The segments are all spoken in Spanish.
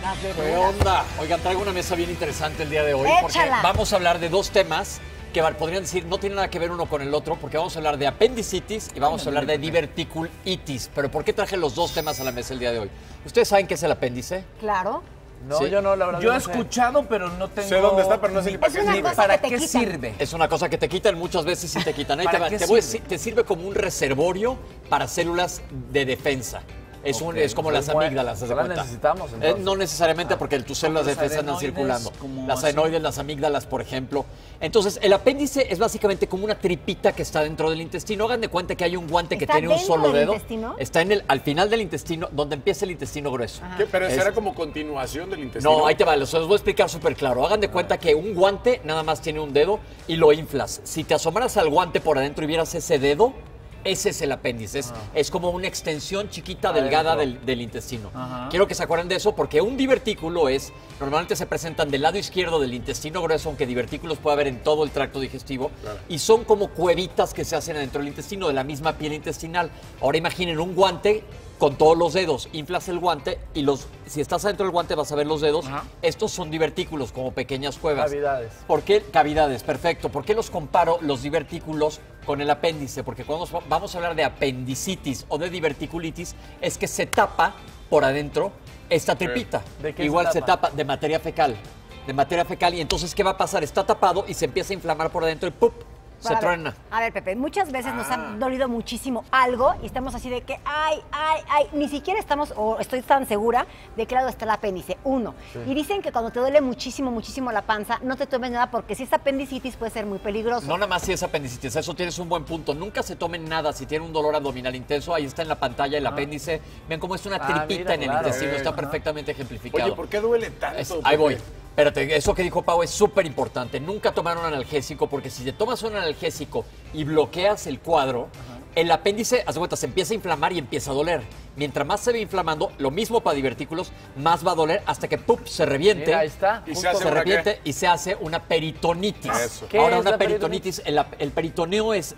Las ¿Qué verduras. onda? Oigan, traigo una mesa bien interesante el día de hoy. Porque Échala. vamos a hablar de dos temas que podrían decir no tienen nada que ver uno con el otro, porque vamos a hablar de apendicitis y vamos a hablar de diverticulitis. Pero ¿por qué traje los dos temas a la mesa el día de hoy? ¿Ustedes saben qué es el apéndice? Claro. No, Sí. yo no, la verdad. Yo he no sé. escuchado, pero no tengo... Sé dónde está, pero no sé ni para qué una sirve. cosa ¿Para que te qué quitan. sirve? Es una cosa que te quitan, muchas veces sí te quitan. Ahí ¿Para te va. qué Te voy a sirve? decir, te sirve como un reservorio para células de defensa. Es, Ok, es como las entonces, amígdalas, ¿se ¿las cuenta? necesitamos, entonces? No necesariamente porque tus células de los defensa andan adenoides, circulando. como Las así. adenoides, las amígdalas, por ejemplo. Entonces, el apéndice es básicamente como una tripita que está dentro del intestino. Hagan de cuenta que hay un guante que ¿Está tiene un dentro solo del dedo. intestino? Está al final del intestino, donde empieza el intestino grueso. ¿Qué? ¿Pero Es- será como continuación del intestino? No, ahí te va, se los voy a explicar súper claro. Hagan de cuenta que un guante nada más tiene un dedo y lo inflas. Si te asomaras al guante por adentro y vieras ese dedo, ese es el apéndice. Es como una extensión chiquita, delgada del intestino. Quiero que se acuerden de eso porque un divertículo normalmente se presentan del lado izquierdo del intestino grueso, aunque divertículos puede haber en todo el tracto digestivo, y son como cuevitas que se hacen adentro del intestino, de la misma piel intestinal. Ahora imaginen un guante con todos los dedos, inflas el guante y si estás adentro del guante vas a ver los dedos. Estos son divertículos, como pequeñas cuevas. Cavidades. ¿Por qué? Cavidades, perfecto. ¿Por qué los comparo los divertículos con el apéndice? Porque cuando vamos a hablar de apendicitis o de diverticulitis, es que se tapa por adentro esta tripita. ¿De qué Igual se se tapa? tapa de materia fecal. De materia fecal. Y entonces, ¿qué va a pasar? Está tapado y se empieza a inflamar por adentro y ¡pup! Se Bueno, truena. A ver, Pepe, muchas veces nos ha dolido muchísimo algo y estamos así de que, ay, ni siquiera estamos, o estoy tan segura de qué lado está el apéndice. Uno. Y dicen que cuando te duele muchísimo, muchísimo la panza, no te tomes nada porque si es apendicitis puede ser muy peligroso. No nada más si es apendicitis, eso tienes un buen punto. Nunca se tomen nada si tienen un dolor abdominal intenso. Ahí está en la pantalla el apéndice. Vean cómo es una tripita mira, en el claro. intestino, está perfectamente ejemplificado. Oye, ¿por qué duele tanto? Ahí voy. Pepe? Espérate, eso que dijo Pau es súper importante. Nunca tomar un analgésico, porque si te tomas un analgésico y bloqueas el cuadro, el apéndice, haz de cuenta, se empieza a inflamar y empieza a doler. Mientras más se ve inflamando, lo mismo para divertículos, más va a doler hasta que ¡pup! Se reviente. Mira, ahí está. Y justo. se hace Se una reviente y se hace una peritonitis. Eso. ¿Qué Ahora, es una la peritonitis, el peritoneo es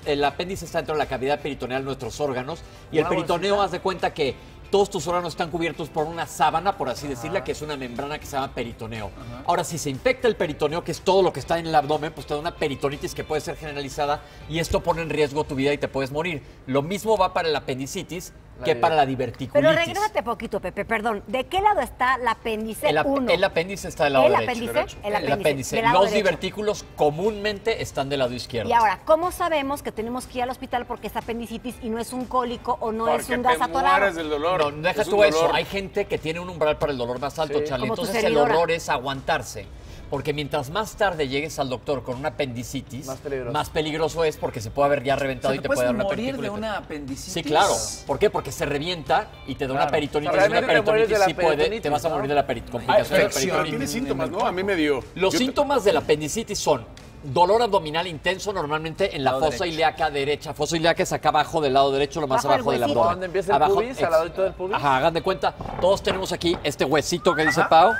el apéndice está dentro de la cavidad peritoneal de nuestros órganos. Y el Una peritoneo, bolsita. haz de cuenta que todos tus órganos están cubiertos por una sábana, por así decirla, que es una membrana que se llama peritoneo. Ahora, si se infecta el peritoneo, que es todo lo que está en el abdomen, pues te da una peritonitis que puede ser generalizada y esto pone en riesgo tu vida y te puedes morir. Lo mismo va para el apendicitis que para la diverticulitis. Pero regrésate poquito, Pepe, perdón. ¿De qué lado está el apéndice? Uno. El apéndice está del lado ¿El derecho. apéndice? El El apéndice. del lado Los derecho. divertículos comúnmente están del lado izquierdo. Y ahora, ¿cómo sabemos que tenemos que ir al hospital porque es apendicitis y no es un cólico o no es Porque un gas te atorado? mueres del dolor. No, deja Es un tú eso. dolor. Hay gente que tiene un umbral para el dolor más alto, Sí. Charlie. Como tu Entonces el servidora. horror es aguantarse. Porque mientras más tarde llegues al doctor con una apendicitis, Más peligroso. es porque se puede haber ya reventado y ¿Te te puede puedes dar una morir de peritonitis. una apendicitis? Sí, claro. ¿Por qué? Porque se revienta y te da una Claro. peritonitis. O sea, Y una realmente te mueres de peritonitis la sí puede, te peritonitis, vas a ¿no? morir de la complicación de la infección. Pero peritonitis. tiene síntomas, ¿no? A mí me dio. Los síntomas de la apendicitis son dolor abdominal intenso, normalmente en la Lado fosa derecho. ilíaca derecha. Fosa ilíaca es acá abajo del lado derecho, lo más Bajo el abajo del huesito. abdomen. ¿Dónde empieza el pubis? ¿Al ladito del pubis? Ajá, hagan de cuenta, todos tenemos aquí este huesito que dice Pau.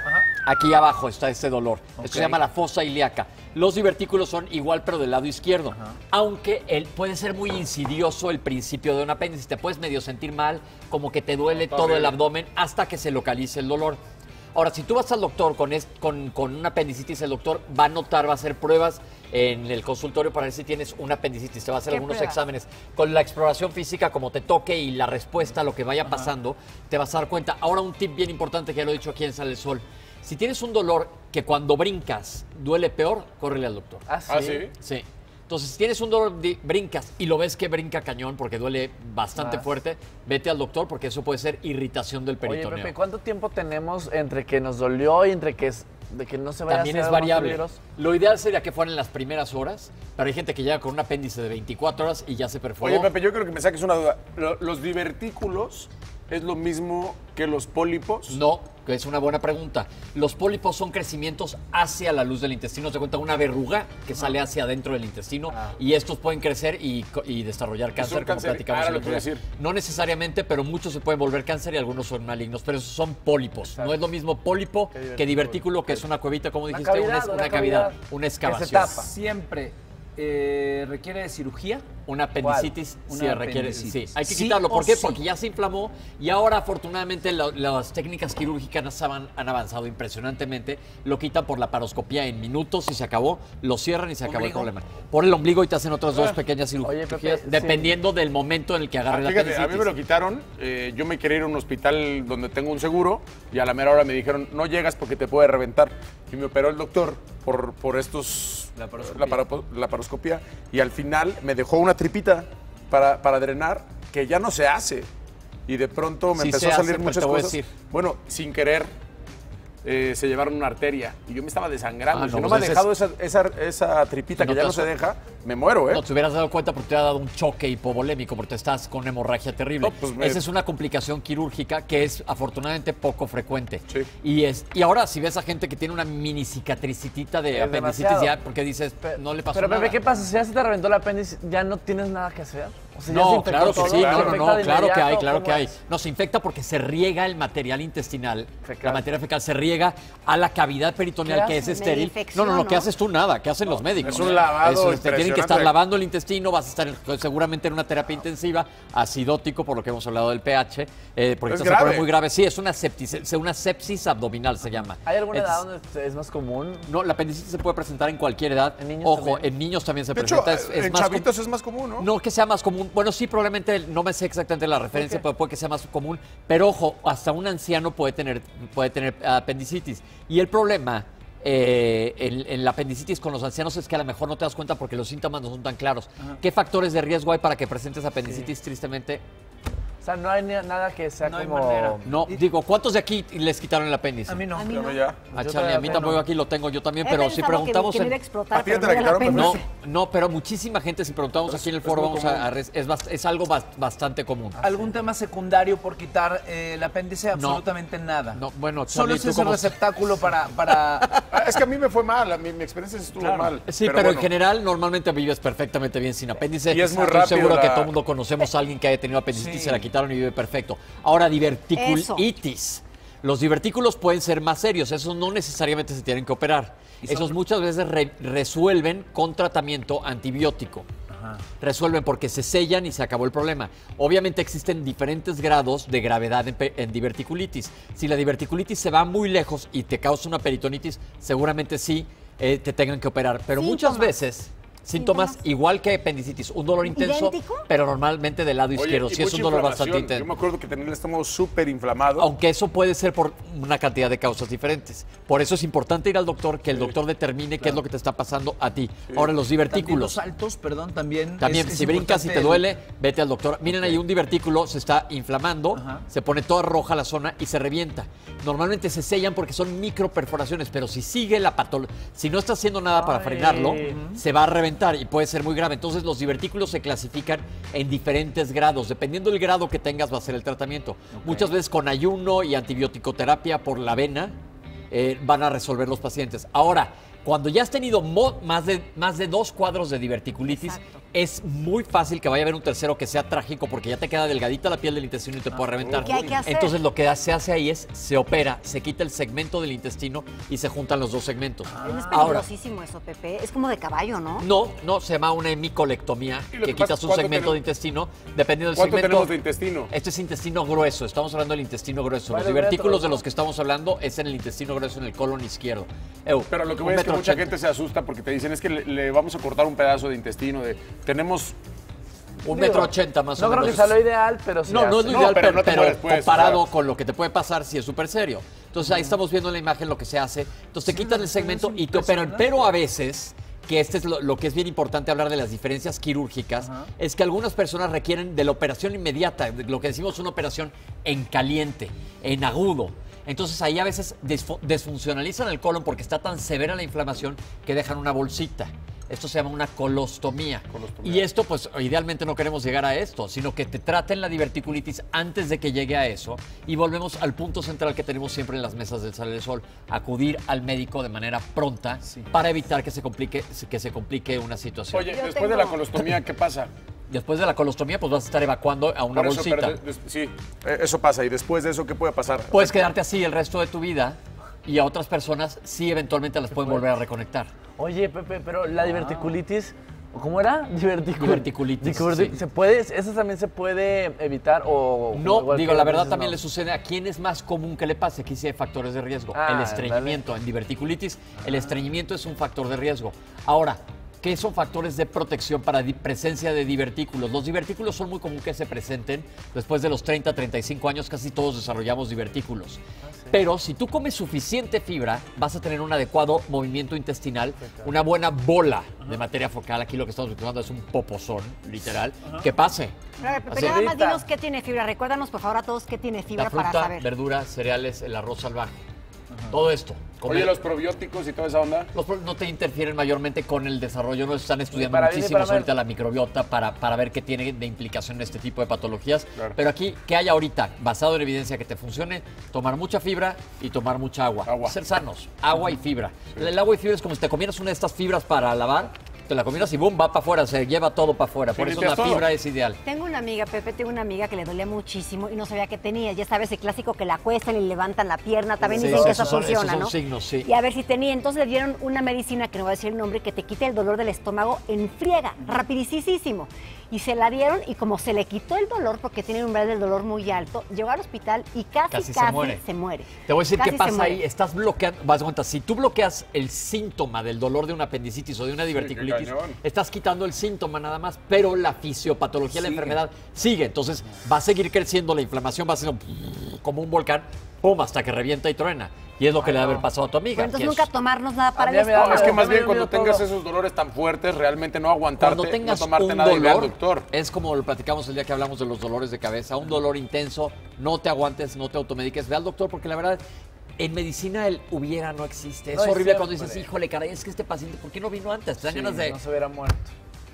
Aquí abajo está este dolor. Esto se llama la fosa ilíaca. Los divertículos son igual, pero del lado izquierdo. Aunque puede ser muy insidioso el principio de un apéndice. Te puedes medio sentir mal, como que te duele todo el abdomen hasta que se localice el dolor. Ahora, si tú vas al doctor con una apendicitis, el doctor va a notar, va a hacer pruebas en el consultorio para ver si tienes una apendicitis. Te va a hacer ¿Qué algunos pruebas? exámenes. Con la exploración física, como te toque y la respuesta a lo que vaya pasando, te vas a dar cuenta. Ahora, un tip bien importante que ya lo he dicho aquí en Sale el Sol. Si tienes un dolor que cuando brincas duele peor, córrele al doctor. ¿Ah, sí? ¿Ah, sí? Sí. Entonces, si tienes un dolor, brincas y lo ves que brinca cañón porque duele bastante Más. fuerte, vete al doctor porque eso puede ser irritación del Oye, peritoneo. Pepe, ¿cuánto tiempo tenemos entre que nos dolió y entre que, de que no se vaya También a es hacer algo más variable. peligroso? Lo ideal sería que fueran en las primeras horas, pero hay gente que llega con un apéndice de 24 horas y ya se perforó. Oye, Pepe, yo creo que me saques una duda. ¿Los divertículos es lo mismo que los pólipos? No, que es una buena pregunta. Los pólipos son crecimientos hacia la luz del intestino. Se cuenta una verruga que sale hacia adentro del intestino y estos pueden crecer y desarrollar cáncer, como cáncer. platicamos Ahora el lo otro que día. iba a decir. No necesariamente, pero muchos se pueden volver cáncer y algunos son malignos, pero esos son pólipos. No es lo mismo pólipo que divertículo, que es una cuevita, como dijiste, cavidad, una una cavidad, cavidad una que se excavación. tapa. Siempre requiere de cirugía. Una apendicitis ¿Cuál? sí Una requiere, apendicitis. sí. Hay que ¿Sí quitarlo. o ¿Por qué? sí? Porque ya se inflamó y ahora afortunadamente las técnicas quirúrgicas han avanzado impresionantemente. Lo quitan por la paroscopía en minutos y se acabó. Lo cierran y se acabó el ¿Ombligo? problema. Por el ombligo y te hacen otras dos pequeñas Oye, cirugías Pepe, dependiendo del momento en el que agarre la Fíjate, apendicitis. a mí me lo quitaron, yo me quería ir a un hospital donde tengo un seguro y a la mera hora me dijeron, no llegas porque te puede reventar. Y me operó el doctor por estos, la paroscopía, y al final me dejó una tripita para drenar que ya no se hace. Y de pronto me Sí empezó se a salir hace, pero muchas te voy a cosas. decir. Bueno, sin querer. Se llevaron una arteria y yo me estaba desangrando. Ah, Si no, no pues me ha ese dejado esa tripita No que ya te no has- se deja, me muero, ¿eh? No te hubieras dado cuenta porque te ha dado un choque hipovolémico, porque estás con hemorragia terrible. No, pues Esa es una complicación quirúrgica que es afortunadamente poco frecuente. Sí. Y ahora si ves a gente que tiene una mini cicatricitita de Es apendicitis demasiado. ya, porque dices, no le pasó Pero, nada. Pepe, ¿qué pasa? Si ya se te reventó el apéndice, ¿ya no tienes nada que hacer? O sea, ¿ya se No, infectó claro que todo? sí, ¿Se no, infecta no, de claro que hay, inmediato? claro ¿Cómo que hay. es? No, se infecta porque se riega el material intestinal, Fecal. la materia fecal se riega a la cavidad peritoneal ¿Qué que es hace? estéril. Infección, No, ¿qué ¿no? haces tú? Nada, ¿qué hacen los médicos? es un lavado Te tienen que estar impresionante. lavando el intestino, vas a estar seguramente en una terapia intensiva, acidótico, por lo que hemos hablado del pH, porque Es esto se pone grave. muy grave. Sí, es una sepsis abdominal se llama. ¿Hay alguna edad Entonces, donde es más común? No, la apendicitis se puede presentar en cualquier edad. ¿En niños Ojo, también? en niños también se De hecho, presenta. en más chavitos es más común, ¿no? no que sea más común. Bueno, sí, probablemente, no me sé exactamente la referencia, pero puede que sea más común. Pero ojo, hasta un anciano puede tener apendicitis. Y el problema en la apendicitis con los ancianos es que a lo mejor no te das cuenta porque los síntomas no son tan claros. ¿Qué factores de riesgo hay para que presentes apendicitis? Tristemente, O sea, no hay nada que sea No hay como... manera. no. Digo, ¿cuántos de aquí les quitaron el apéndice? A mí no. A mí Yo no. no ya. A Yo Charlie, a mí todavía tampoco no. aquí lo tengo yo también, He pero si pensado preguntamos que me iba a en... explotar, ¿A ti ya pero te la me dio quitaron? pena. Pues No, pero muchísima gente, si preguntamos aquí en el foro, muy vamos común. es algo bastante común. ¿Algún tema secundario por quitar el apéndice? Absolutamente nada. No, bueno, Solo Charlie, es ¿tú ese cómo- receptáculo para... Es que a mí me fue mal, mi experiencia estuvo mal. Sí, pero en bueno. general normalmente vives perfectamente bien sin apéndice. Y es muy Estoy rápido seguro que la- todo el mundo conocemos a alguien que haya tenido apendicitis, Sí. se la quitaron y vive perfecto. Ahora, diverticulitis. Los divertículos pueden ser más serios, esos no necesariamente se tienen que operar. Esos muchas veces resuelven con tratamiento antibiótico. Resuelven porque se sellan y se acabó el problema. Obviamente existen diferentes grados de gravedad en diverticulitis. Si la diverticulitis se va muy lejos y te causa una peritonitis, seguramente sí te tengan que operar. Pero muchas Síntomas. veces, síntomas igual que apendicitis, un dolor intenso, ¿Idéntico? pero normalmente del lado Oye, izquierdo. y Sí es mucha un dolor bastante inflamación. intenso. Yo me acuerdo que tenía el estómago súper inflamado. Aunque eso puede ser por una cantidad de causas diferentes. Por eso es importante ir al doctor, que el doctor determine qué es lo que te está pasando a ti. Ahora, los También divertículos. los saltos, perdón, también. También, es si brincas y te importante duele, vete al doctor. Miren, ahí un divertículo se está inflamando, Ajá. se pone toda roja la zona y se revienta. Normalmente se sellan porque son microperforaciones, pero si sigue la patología, si no está haciendo nada para Ay. frenarlo, se va a reventar y puede ser muy grave. Entonces, los divertículos se clasifican en diferentes grados. Dependiendo del grado que tengas, va a ser el tratamiento. Muchas veces con ayuno y antibiótico-terapia por la vena van a resolver los pacientes. Ahora, cuando ya has tenido más de 2 cuadros de diverticulitis, Exacto. es muy fácil que vaya a haber un tercero que sea trágico porque ya te queda delgadita la piel del intestino y te puede reventar. ¿Qué hay que hacer? Entonces lo que se hace ahí es, se opera, se quita el segmento del intestino y se juntan los dos segmentos. No es Ahora, peligrosísimo eso, Pepe. Es como de caballo, ¿no? no, se llama una hemicolectomía, Y lo que que pasa quitas es un cuánto segmento de tenemos- intestino, dependiendo del ¿Cuánto segmento. tenemos de intestino? Este es intestino grueso, estamos hablando del intestino grueso. Los Vale, divertículos metros, de ¿no? los que estamos hablando es en el intestino grueso, en el colon izquierdo. Pero lo que voy es que mucha gente se asusta porque te dicen es que le vamos a cortar un pedazo de intestino. Tenemos 1,80 m más o No creo menos. que sea lo ideal, pero sí. No, no es hace. lo ideal, pero pero, no te mueres, pues, comparado o sea. con lo que te puede pasar, sí es súper serio. Entonces ahí estamos viendo en la imagen lo que se hace. Entonces te quitan el segmento y te operan. Pero a veces, que este es lo que es bien importante hablar de las diferencias quirúrgicas, es que algunas personas requieren de la operación inmediata, de lo que decimos una operación en caliente, en agudo. Entonces ahí a veces desfuncionalizan el colon porque está tan severa la inflamación que dejan una bolsita. Esto se llama una colostomía. Y esto, pues, idealmente no queremos llegar a esto, sino que te traten la diverticulitis antes de que llegue a eso. Y volvemos al punto central que tenemos siempre en las mesas del Sale del Sol, acudir al médico de manera pronta para evitar que se complique una situación. Oye, Yo después de la tengo- colostomía, ¿qué pasa? Después de la colostomía, pues vas a estar evacuando a una Por eso, bolsita. pero sí, eso pasa. ¿Y después de eso qué puede pasar? Puedes quedarte así el resto de tu vida y a otras personas sí eventualmente las pueden volver a reconectar. Oye, Pepe, pero la diverticulitis, ¿Cómo era? Diverticulitis, sí. ¿Se puede, eso también se puede evitar o...? No, digo, la verdad también le sucede a quién es más común que le pase. Aquí sí hay factores de riesgo. El estreñimiento. En diverticulitis, el estreñimiento es un factor de riesgo. Ahora, ¿qué son factores de protección para presencia de divertículos? Los divertículos son muy común que se presenten después de los 30, 35 años, casi todos desarrollamos divertículos. Pero si tú comes suficiente fibra, vas a tener un adecuado movimiento intestinal, una buena bola de materia fecal. Aquí lo que estamos utilizando es un popozón, literal, que pase. Pero nada más dinos qué tiene fibra. Recuérdanos, por favor, a todos qué tiene fibra La fruta, para saber. verduras, cereales, el arroz salvaje. Todo esto. Oye, los probióticos y toda esa onda. No te interfieren mayormente con el desarrollo, no están estudiando muchísimo ahorita la microbiota para ver qué tiene de implicación en este tipo de patologías. Claro. Pero aquí, ¿qué hay ahorita? Basado en evidencia que te funcione, tomar mucha fibra y tomar mucha agua. Ser sanos, agua y fibra. Sí. El agua y fibra es como si te comieras una de estas fibras para lavar, te la comieras y boom, va para afuera, se lleva todo para afuera. Por eso la fibra es ideal. Tengo una amiga, Pepe, que le dolía muchísimo y no sabía qué tenía. Ya sabes, el clásico que la acuestan y levantan la pierna, también dicen que eso funciona, ¿no? Signos, sí. Y a ver si tenía. Entonces le dieron una medicina, que no voy a decir el nombre, que te quita el dolor del estómago en friega, rapidísimo. Y se la dieron y como se le quitó el dolor, porque tiene un umbral del dolor muy alto, llegó al hospital y casi se muere. Te voy a decir qué pasa ahí. Estás bloqueando, vas a cuenta, si tú bloqueas el síntoma del dolor de una apendicitis o de una diverticulitis, estás quitando el síntoma nada más, pero la fisiopatología de la enfermedad sigue. Entonces va a seguir creciendo, la inflamación va haciendo como un volcán, pum, hasta que revienta y truena. Y es lo que le debe haber pasado a tu amiga. Pero entonces nunca tomarnos nada para el estómago. Es que más bien cuando tengas esos dolores tan fuertes, realmente no aguantarte, cuando tengas no tomarte un nada y ve al dolor, doctor. Es como lo platicamos el día que hablamos de los dolores de cabeza, un dolor intenso, no te aguantes, no te automediques, ve al doctor, porque la verdad, en medicina el hubiera no existe. Es horrible cuando dices, híjole, caray, es que este paciente, ¿por qué no vino antes? Te dan ganas de... No se hubiera muerto.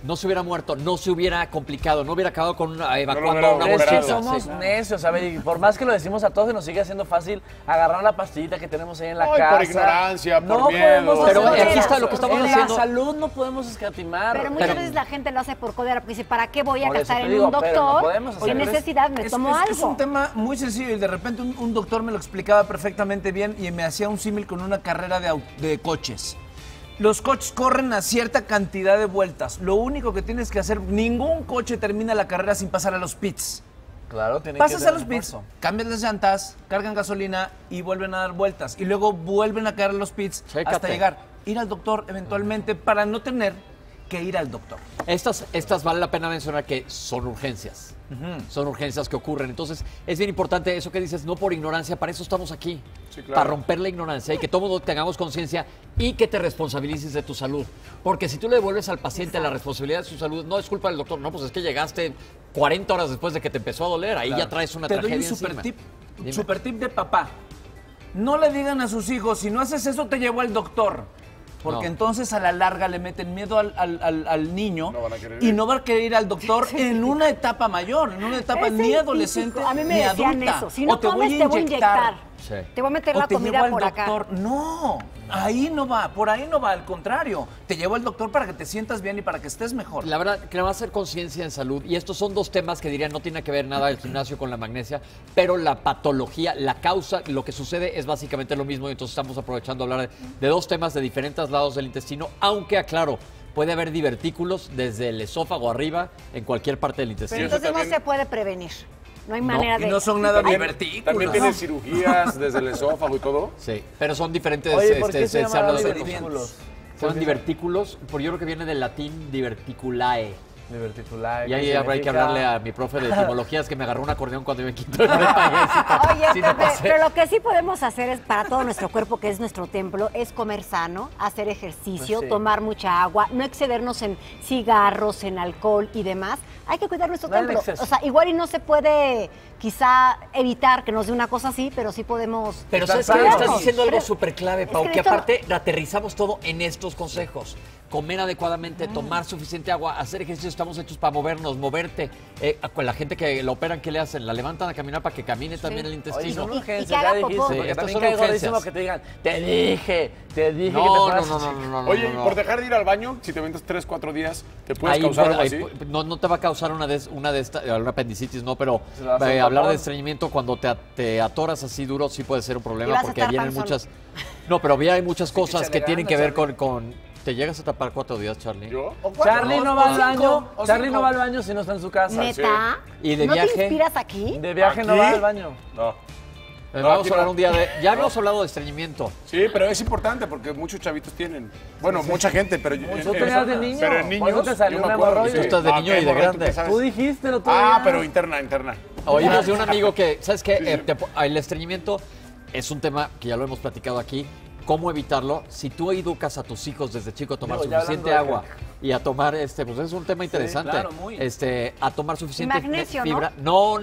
No se hubiera muerto, no se hubiera complicado, no hubiera acabado con evacuando a una bolsita. Somos necios, a ver, y por más que lo decimos a todos, se nos sigue haciendo fácil agarrar la pastillita que tenemos ahí en la casa. Por ignorancia, no por miedo. Pero aquí está lo que estamos haciendo. En la salud no podemos escatimar. Pero muchas veces la gente lo hace por cólera, porque dice, ¿para qué voy a gastar en un doctor? Sin necesidad, me tomo algo. Es un tema muy sencillo y de repente un doctor me lo explicaba perfectamente bien y me hacía un símil con una carrera de coches. Los coches corren a cierta cantidad de vueltas. Lo único que tienes que hacer, ningún coche termina la carrera sin pasar a los pits. Claro, tiene Pasas a los pits, cambias las llantas, cargan gasolina y vuelven a dar vueltas. Y luego vuelven a caer a los pits hasta llegar. Ir al doctor eventualmente para no tener que ir al doctor. Estas vale la pena mencionar que son urgencias. Son urgencias que ocurren. Entonces, es bien importante eso que dices, no por ignorancia, para eso estamos aquí. Sí, claro. Para romper la ignorancia y que todos tengamos conciencia y que te responsabilices de tu salud. Porque si tú le devuelves al paciente la responsabilidad de su salud, no es culpa del doctor, no, pues es que llegaste 40 horas después de que te empezó a doler, ahí ya traes una tragedia encima. Te doy un super tip de papá. No le digan a sus hijos, si no haces eso te llevo al doctor. Porque entonces a la larga le meten miedo al niño y no va a querer ir al doctor en una etapa mayor, en una etapa ni adolescente a mí me ni decían adulta. Eso. Si no comes, te voy a inyectar. Te voy a meter la comida por acá. No, ahí no va, por ahí no va, al contrario. Te llevo al doctor para que te sientas bien y para que estés mejor. La verdad, que le va a hacer conciencia en salud. Y estos son dos temas que dirían no tiene que ver nada el gimnasio con la magnesia, pero la patología, la causa, lo que sucede es básicamente lo mismo. Y entonces estamos aprovechando hablar de dos temas de diferentes lados del intestino, aunque aclaro, puede haber divertículos desde el esófago arriba en cualquier parte del intestino. Pero entonces no se puede prevenir. No hay manera de... Y no son nada divertículos. ¿También tienen cirugías desde el esófago y todo? Sí, pero son diferentes... Oye, ¿por qué se llaman divertículos? Son divertículos, porque yo creo que viene del latín diverticulae. Diverticulae. Y ahí habrá que hablarle a mi profe de etimologías que me agarró un acordeón cuando iba en quinto de prepa. Oye, Pepe, pero lo que sí podemos hacer es para todo nuestro cuerpo, que es nuestro templo, es comer sano, hacer ejercicio, tomar mucha agua, no excedernos en cigarros, en alcohol y demás. Hay que cuidar nuestro templo. O sea, igual y no se puede quizá evitar que nos dé una cosa así, pero sí podemos... Pero ¿sabes qué? Estás diciendo algo súper clave, Pau, que aparte aterrizamos todo en estos consejos. Comer adecuadamente, tomar suficiente agua, hacer ejercicio, estamos hechos para movernos, moverte. Con la gente que la operan, ¿qué le hacen? La levantan a caminar para que camine también el intestino. Oye, son urgencias, ya dijiste, porque también cae gordísimo que te digan, te dije no. Oye, y por dejar de ir al baño, si te aventas 3, 4 días, ¿te puedes causar algo así? No te va a causar una apendicitis, no, pero hablar de estreñimiento cuando te atoras así duro sí puede ser un problema porque vienen muchas... No, pero hay muchas cosas que tienen que ver con ¿Te llegas a tapar 4 días, Charlie? ¿Yo? Charlie no va al baño. o Charlie cinco. no va al baño si no está en su casa. ¿Neta? ¿Y de ¿No viaje? te inspiras aquí? De viaje no ¿Aquí? va al baño. No. Vamos aquí a hablar no. un día de... Ya habíamos hablado de estreñimiento. Sí, pero es importante porque muchos chavitos tienen. Bueno, mucha gente, pero yo. Tú tenías de niño. Pero en Por eso niños. te salió yo me una acuerdo, hemorroide. Tú estás de Ah, niño ¿qué y de hemorroide? ¿Tú grande. qué sabes? Tú dijiste lo tuyo. Ah, pero interna. Oímos de un amigo que, ¿sabes qué? El estreñimiento es un tema que ya lo hemos platicado aquí. ¿Cómo evitarlo? Si tú educas a tus hijos desde chico a tomar Digo, ya suficiente hablando de agua y a tomar, pues es un tema interesante. claro, muy. A tomar suficiente Magnesio, fibra. No.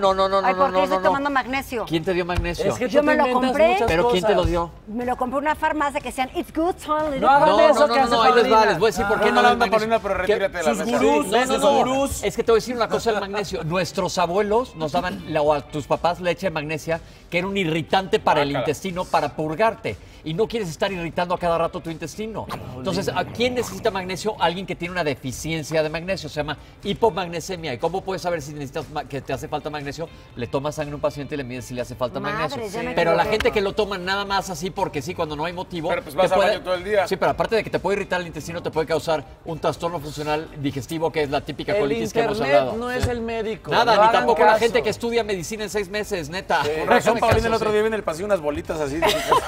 Ay, ¿por qué estoy tomando magnesio? ¿Quién te dio magnesio? Es que Yo tú me te lo inventas compré. muchas ¿Pero quién te lo cosas. dio? Me lo compré en una farmacia que decían, it's good, Charlie. No hagan No, eso no, que no, hace no, ahí les va, Paulina. les voy a decir por qué Qué no mala el onda, magnesio. Paulina, pero retírate de la sus mesa. gurús, No, no, sus no. gurús. Es que te voy a decir una cosa del magnesio. Nuestros abuelos nos daban, o a tus papás, leche de magnesia, que era un irritante para el Guácala. intestino, para purgarte. Y no quieres estar irritando a cada rato tu intestino. Entonces, ¿a quién necesita magnesio? Alguien que tiene una deficiencia de magnesio. Se llama hipomagnesemia. ¿Y cómo puedes saber si necesitas que te hace falta magnesio? Le tomas sangre a un paciente y le mides si le hace falta Madres, magnesio. ya me Pero la equivoqué. gente que lo toma nada más así porque sí, cuando no hay motivo. Pero pues vas te al baño todo el día. Sí, pero aparte de que te puede irritar el intestino, te puede causar un trastorno funcional digestivo, que es la típica El colitis que hemos internet hablado. no es el médico. Nada, no ni hagan tampoco la caso. gente que estudia medicina en 6 meses, neta. Con razón, Paulina el otro día vi en el pasillo unas bolitas así.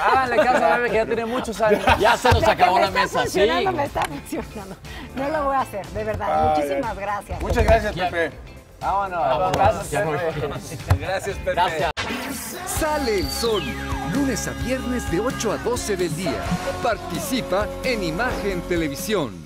Háganle caso a Bebe, que ya tiene muchos años. Ya se nos De que acabó me la está mesa, sí. funcionando, me está funcionando. No lo voy a hacer, de verdad. Muchísimas gracias. Muchas gracias, Pepe. Vámonos. Gracias, Pepe. Gracias, Pepe. Gracias. Sale el sol, lunes a viernes de 8 a 12 del día. Participa en Imagen Televisión.